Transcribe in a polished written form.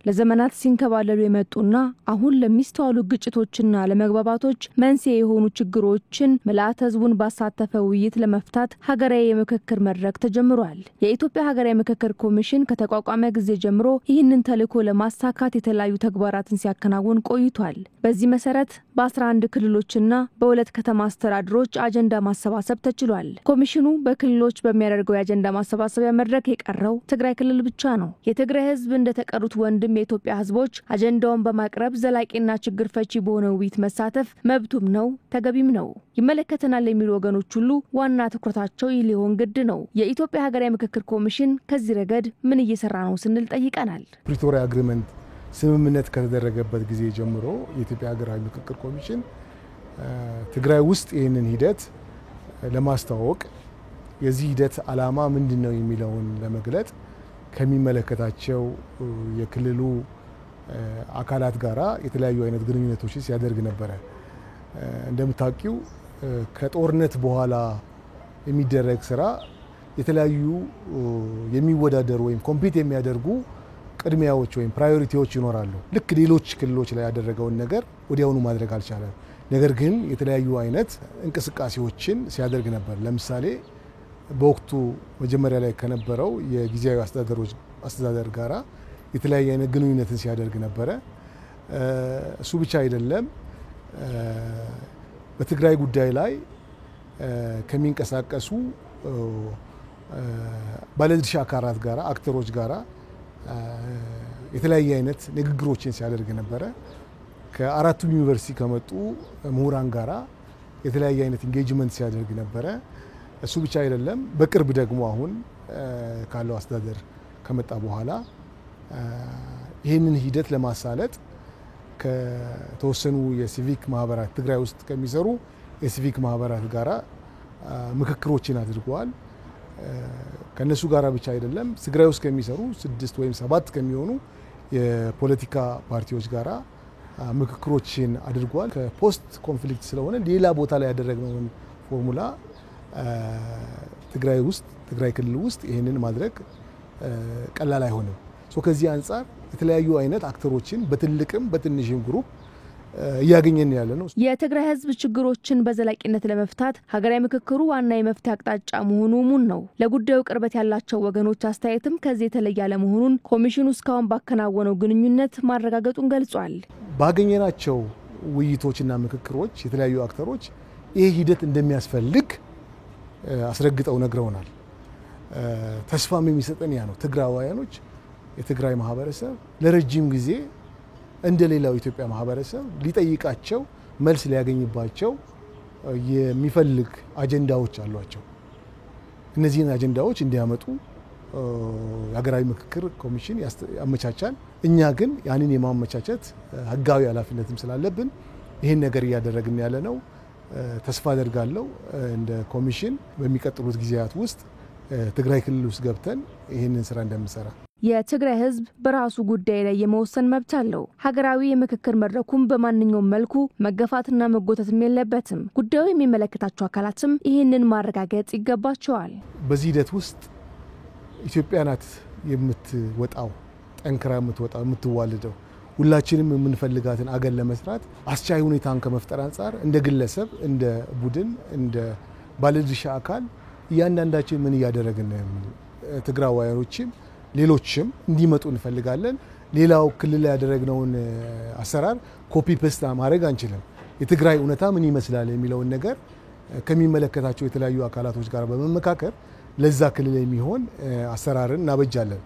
ለዘመናት ሲንከባለሉ የመጡና አሁን ለሚስተዋሉ ግጭቶችና ለመግባባቶች መንስኤ የሆኑ ችግሮችን ምልዓተ ህዝቡን ባሳተፈ ውይይት ለመፍታት ሀገራዊ የምክክር መድረክ ተጀምሯል። የኢትዮጵያ ሀገራዊ ምክክር ኮሚሽን ከተቋቋመ ጊዜ ጀምሮ ይህንን ተልዕኮ ለማሳካት የተለያዩ ተግባራትን ሲያከናውን ቆይቷል። በዚህ መሰረት በ11 ክልሎችና በሁለት ከተማ አስተዳደሮች አጀንዳ ማሰባሰብ ተችሏል። ኮሚሽኑ በክልሎች በሚያደርገው የአጀንዳ ማሰባሰቢያ መድረክ የቀረው ትግራይ ክልል ብቻ ነው። የትግራይ ህዝብ እንደተቀሩት ወንድም የኢትዮጵያ ህዝቦች አጀንዳውን በማቅረብ ዘላቂና ችግር ፈቺ በሆነ ውይይት መሳተፍ መብቱም ነው ተገቢም ነው። ይመለከተናል የሚሉ ወገኖች ሁሉ ዋና ትኩረታቸው ሊሆን ግድ ነው። የኢትዮጵያ ሀገራዊ ምክክር ኮሚሽን ከዚህ ረገድ ምን እየሰራ ነው ስንል ጠይቀናል። ፕሪቶሪያ አግሪመንት ስምምነት ከተደረገበት ጊዜ ጀምሮ የኢትዮጵያ ሀገራዊ ምክክር ኮሚሽን ትግራይ ውስጥ ይህንን ሂደት ለማስተዋወቅ የዚህ ሂደት ዓላማ ምንድነው የሚለውን ለመግለጽ ከሚመለከታቸው የክልሉ አካላት ጋራ የተለያዩ አይነት ግንኙነቶችን ሲያደርግ ነበር። እንደምታውቂው ከጦርነት በኋላ የሚደረግ ስራ የተለያዩ የሚወዳደሩ ወይም ኮምፒት የሚያደርጉ ቅድሚያዎች ወይም ፕራዮሪቲዎች ይኖራሉ። ልክ ሌሎች ክልሎች ላይ ያደረገውን ነገር ወዲያውኑ ማድረግ አልቻለም። ነገር ግን የተለያዩ አይነት እንቅስቃሴዎችን ሲያደርግ ነበር። ለምሳሌ በወቅቱ መጀመሪያ ላይ ከነበረው የጊዜያዊ አስተዳደር ጋራ የተለያየ አይነት ግንኙነትን ሲያደርግ ነበር። እሱ ብቻ አይደለም። በትግራይ ጉዳይ ላይ ከሚንቀሳቀሱ ባለድርሻ አካላት ጋራ አክተሮች ጋራ የተለያየ አይነት ንግግሮችን ሲያደርግ ነበር። ከአራቱም ዩኒቨርሲቲ ከመጡ ምሁራን ጋራ የተለያየ አይነት ኢንጌጅመንት ሲያደርግ ነበር። እሱ ብቻ አይደለም። በቅርብ ደግሞ አሁን ካለው አስተዳደር ከመጣ በኋላ ይህንን ሂደት ለማሳለጥ ከተወሰኑ የሲቪክ ማህበራት ትግራይ ውስጥ ከሚሰሩ የሲቪክ ማህበራት ጋራ ምክክሮችን አድርገዋል። ከነሱ ጋራ ብቻ አይደለም። ትግራይ ውስጥ ከሚሰሩ 6 ወይም 7 ከሚሆኑ የፖለቲካ ፓርቲዎች ጋራ ምክክሮችን አድርገዋል። ከፖስት ኮንፍሊክት ስለሆነ ሌላ ቦታ ላይ ያደረግነውን ፎርሙላ ትግራይ ክልል ውስጥ ይህንን ማድረግ ቀላል አይሆንም። ከዚህ አንጻር የተለያዩ አይነት አክተሮችን በትልቅም በትንሽም ግሩፕ እያገኘን ያለ ነው። የትግራይ ህዝብ ችግሮችን በዘላቂነት ለመፍታት ሀገራዊ ምክክሩ ዋና የመፍትሄ አቅጣጫ መሆኑ ሙን ነው። ለጉዳዩ ቅርበት ያላቸው ወገኖች አስተያየትም ከዚህ የተለየ አለመሆኑን ኮሚሽኑ እስካሁን ባከናወነው ግንኙነት ማረጋገጡን ገልጿል። ባገኘናቸው ውይይቶችና ምክክሮች የተለያዩ አክተሮች ይህ ሂደት እንደሚያስፈልግ አስረግጠው ነግረውናል። ተስፋም የሚሰጠን ያ ነው። ትግራዋያኖች የትግራይ ማህበረሰብ ለረጅም ጊዜ እንደሌላው ኢትዮጵያ ማህበረሰብ ሊጠይቃቸው መልስ ሊያገኝባቸው የሚፈልግ አጀንዳዎች አሏቸው። እነዚህን አጀንዳዎች እንዲያመጡ የሀገራዊ ምክክር ኮሚሽን ያመቻቻል። እኛ ግን ያንን የማመቻቸት ህጋዊ ኃላፊነትም ስላለብን ይህን ነገር እያደረግን ያለ ነው። ተስፋ አደርጋለሁ እንደ ኮሚሽን በሚቀጥሉት ጊዜያት ውስጥ ትግራይ ክልል ውስጥ ገብተን ይህንን ስራ እንደምንሰራ። የትግራይ ህዝብ በራሱ ጉዳይ ላይ የመወሰን መብት አለው። ሀገራዊ የምክክር መድረኩም በማንኛውም መልኩ መገፋትና መጎተትም የለበትም። ጉዳዩ የሚመለከታቸው አካላትም ይህንን ማረጋገጥ ይገባቸዋል። በዚህ ሂደት ውስጥ ኢትዮጵያ ናት የምትወጣው፣ ጠንክራ የምትዋልደው። ሁላችንም የምንፈልጋትን አገር ለመስራት አስቻይ ሁኔታን ከመፍጠር አንጻር እንደ ግለሰብ፣ እንደ ቡድን፣ እንደ ባለድርሻ አካል እያንዳንዳችን ምን እያደረግን ነው? ትግራዋያኖችም ሌሎችም እንዲመጡ እንፈልጋለን። ሌላው ክልል ያደረግነውን አሰራር ኮፒ ፔስት ማድረግ አንችልም። የትግራይ እውነታ ምን ይመስላል የሚለውን ነገር ከሚመለከታቸው የተለያዩ አካላቶች ጋር በመመካከር ለዛ ክልል የሚሆን አሰራርን እናበጃለን።